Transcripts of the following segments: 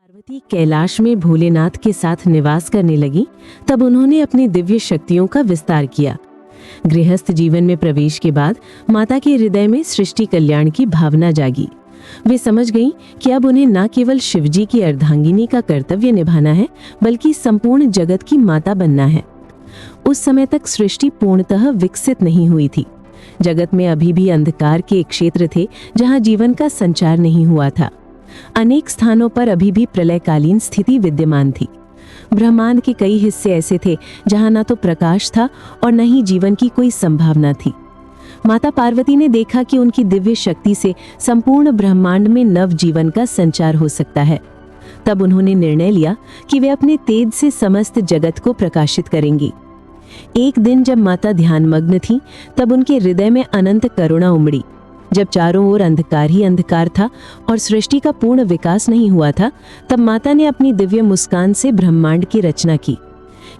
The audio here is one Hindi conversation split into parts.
पार्वती कैलाश में भोलेनाथ के साथ निवास करने लगी, तब उन्होंने अपनी दिव्य शक्तियों का विस्तार किया। गृहस्थ जीवन में प्रवेश के बाद माता के हृदय में सृष्टि कल्याण की भावना जागी। वे समझ गईं कि अब उन्हें न केवल शिवजी की अर्धांगिनी का कर्तव्य निभाना है, बल्कि संपूर्ण जगत की माता बनना है। उस समय तक सृष्टि पूर्णतः विकसित नहीं हुई थी। जगत में अभी भी अंधकार के एक क्षेत्र थे जहां जीवन का संचार नहीं हुआ था। अनेक स्थानों पर अभी भी प्रलयकालीन स्थिति विद्यमान थी। ब्रह्मांड के कई हिस्से ऐसे थे जहां न तो प्रकाश था और न ही जीवन की कोई संभावना थी। माता पार्वती ने देखा कि उनकी दिव्य शक्ति से संपूर्ण ब्रह्मांड में नव जीवन का संचार हो सकता है। तब उन्होंने निर्णय लिया कि वे अपने तेज से समस्त जगत को प्रकाशित करेंगी। एक दिन जब माता ध्यानमग्न थी, तब उनके हृदय में अनंत करुणा उमड़ी। जब चारों ओर अंधकार ही अंधकार था और सृष्टि का पूर्ण विकास नहीं हुआ था, तब माता ने अपनी दिव्य मुस्कान से ब्रह्मांड की रचना की।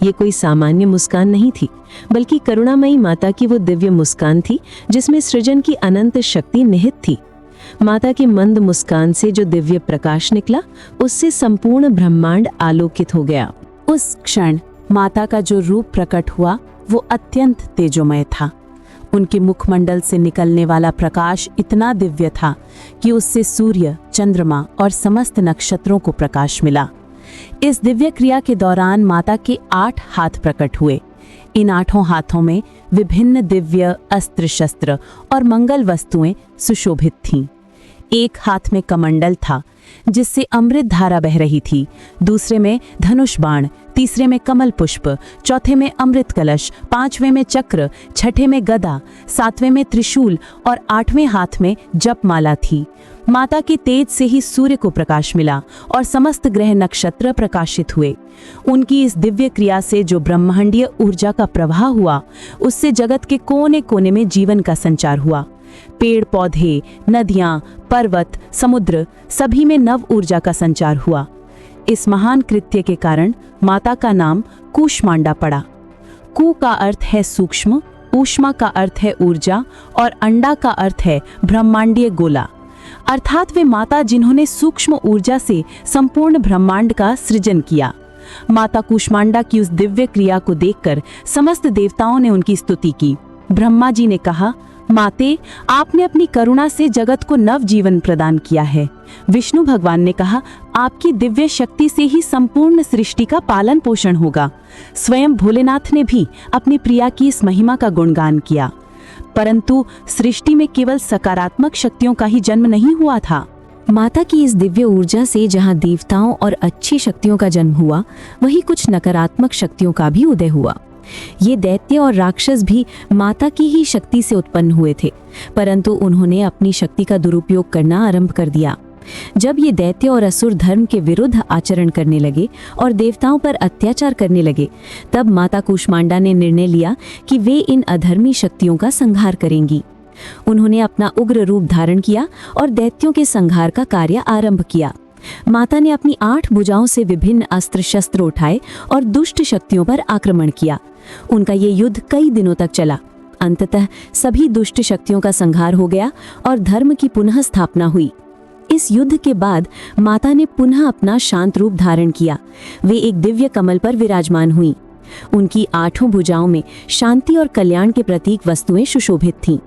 ये कोई सामान्य मुस्कान नहीं थी, बल्कि करुणामयी माता की वो दिव्य मुस्कान थी जिसमें सृजन की अनंत शक्ति निहित थी। माता की मंद मुस्कान से जो दिव्य प्रकाश निकला, उससे संपूर्ण ब्रह्मांड आलोकित हो गया। उस क्षण माता का जो रूप प्रकट हुआ वो अत्यंत तेजोमय था। उनके मुखमंडल से निकलने वाला प्रकाश इतना दिव्य था कि उससे सूर्य, चंद्रमा और समस्त नक्षत्रों को प्रकाश मिला। इस दिव्य क्रिया के दौरान माता के 8 हाथ प्रकट हुए। इन 8 हाथों में विभिन्न दिव्य अस्त्र शस्त्र और मंगल वस्तुएं सुशोभित थीं। एक हाथ में कमंडल था जिससे अमृत धारा बह रही थी, दूसरे में धनुष बाण, तीसरे में कमल पुष्प, चौथे में अमृत कलश, 5वें में चक्र, 6ठे में गदा, 7वें में त्रिशूल और 8वें हाथ में जपमाला थी। माता के तेज से ही सूर्य को प्रकाश मिला और समस्त ग्रह नक्षत्र प्रकाशित हुए। उनकी इस दिव्य क्रिया से जो ब्रह्मांडीय ऊर्जा का प्रवाह हुआ, उससे जगत के कोने कोने में जीवन का संचार हुआ। पेड़ पौधे, नदियां, पर्वत, समुद्र सभी में नव ऊर्जा का संचार हुआ। इस महान कृत्य के कारण माता का नाम कूष्मांडा पड़ा। कू का अर्थ है सूक्ष्म, ऊष्मा का अर्थ है ऊर्जा और अंडा का अर्थ है ब्रह्मांडीय गोला। अर्थात वे माता जिन्होंने सूक्ष्म ऊर्जा से संपूर्ण ब्रह्मांड का सृजन किया। माता कूष्मांडा की उस दिव्य क्रिया को देखकर समस्त देवताओं ने उनकी स्तुति की। ब्रह्मा जी ने कहा, माते, आपने अपनी करुणा से जगत को नव जीवन प्रदान किया है। विष्णु भगवान ने कहा, आपकी दिव्य शक्ति से ही संपूर्ण सृष्टि का पालन पोषण होगा। स्वयं भोलेनाथ ने भी अपनी प्रिया की इस महिमा का गुणगान किया। परंतु सृष्टि में केवल सकारात्मक शक्तियों का ही जन्म नहीं हुआ था। माता की इस दिव्य ऊर्जा से जहां देवताओं और अच्छी शक्तियों का जन्म हुआ, वहीं कुछ नकारात्मक शक्तियों का भी उदय हुआ। ये दैत्य और राक्षस भी माता की ही शक्ति से उत्पन्न हुए थे, परंतु उन्होंने अपनी शक्ति का दुरुपयोग करना आरंभ कर दिया। जब ये दैत्य और असुर धर्म के विरुद्ध आचरण करने लगे और देवताओं पर अत्याचार करने लगे, तब माता कूष्मांडा ने निर्णय लिया कि वे इन अधर्मी शक्तियों का संहार करेंगी। उन्होंने अपना उग्र रूप धारण किया और दैत्यों के संहार का कार्य आरंभ किया। माता ने अपनी 8 भुजाओं से विभिन्न अस्त्र शस्त्र उठाए और दुष्ट शक्तियों पर आक्रमण किया। उनका ये युद्ध कई दिनों तक चला। अंततः सभी दुष्ट शक्तियों का संहार हो गया और धर्म की पुनः स्थापना हुई। इस युद्ध के बाद माता ने पुनः अपना शांत रूप धारण किया। वे एक दिव्य कमल पर विराजमान हुई। उनकी 8 भुजाओं में शांति और कल्याण के प्रतीक वस्तुएं सुशोभित थीं।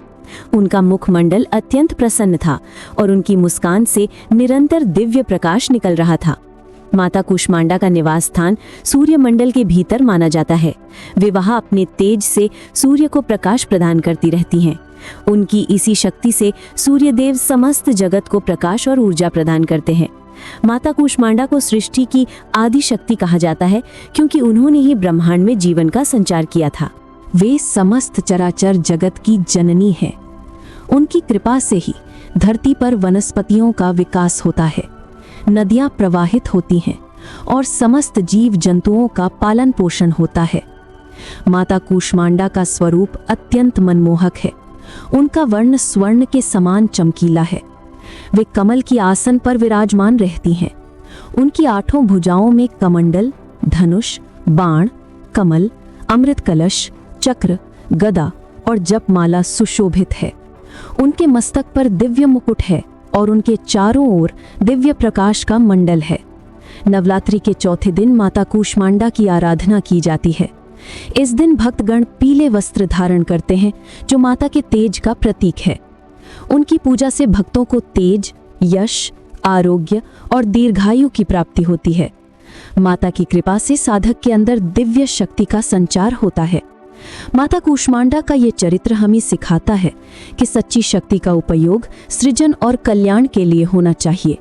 उनका मुखमंडल अत्यंत प्रसन्न था और उनकी मुस्कान से निरंतर दिव्य प्रकाश निकल रहा था। माता कूष्मांडा का निवास स्थान सूर्य मंडल के भीतर माना जाता है। वे वहां अपने तेज से सूर्य को प्रकाश प्रदान करती रहती हैं। उनकी इसी शक्ति से सूर्य देव समस्त जगत को प्रकाश और ऊर्जा प्रदान करते हैं। माता कूष्मांडा को सृष्टि की आदि शक्ति कहा जाता है, क्योंकि उन्होंने ही ब्रह्मांड में जीवन का संचार किया था। वे समस्त चराचर जगत की जननी है। उनकी कृपा से ही धरती पर वनस्पतियों का विकास होता है, नदियां प्रवाहित होती हैं और समस्त जीव जंतुओं का पालन पोषण होता है। माता कूष्मांडा का स्वरूप अत्यंत मनमोहक है। उनका वर्ण स्वर्ण के समान चमकीला है। वे कमल की आसन पर विराजमान रहती हैं। उनकी 8 भुजाओं में कमंडल, धनुष, बाण, कमल, अमृत कलश, चक्र, गदा और जपमाला सुशोभित है। उनके मस्तक पर दिव्य मुकुट है और उनके चारों ओर दिव्य प्रकाश का मंडल है। नवरात्रि के चौथे दिन माता कूष्मांडा की आराधना की जाती है। इस दिन भक्तगण पीले वस्त्र धारण करते हैं जो माता के तेज का प्रतीक है। उनकी पूजा से भक्तों को तेज, यश, आरोग्य और दीर्घायु की प्राप्ति होती है। माता की कृपा से साधक के अंदर दिव्य शक्ति का संचार होता है। माता कूष्मांडा का ये चरित्र हमें सिखाता है कि सच्ची शक्ति का उपयोग सृजन और कल्याण के लिए होना चाहिए।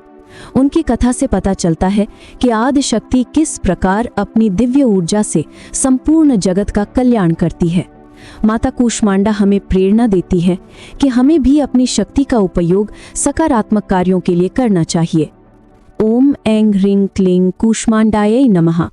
उनकी कथा से पता चलता है कि आदि शक्ति किस प्रकार अपनी दिव्य ऊर्जा से संपूर्ण जगत का कल्याण करती है। माता कूष्मांडा हमें प्रेरणा देती है कि हमें भी अपनी शक्ति का उपयोग सकारात्मक कार्यों के लिए करना चाहिए। ओम ऐं ह्रीं क्लीं कूष्मांडायै नमः।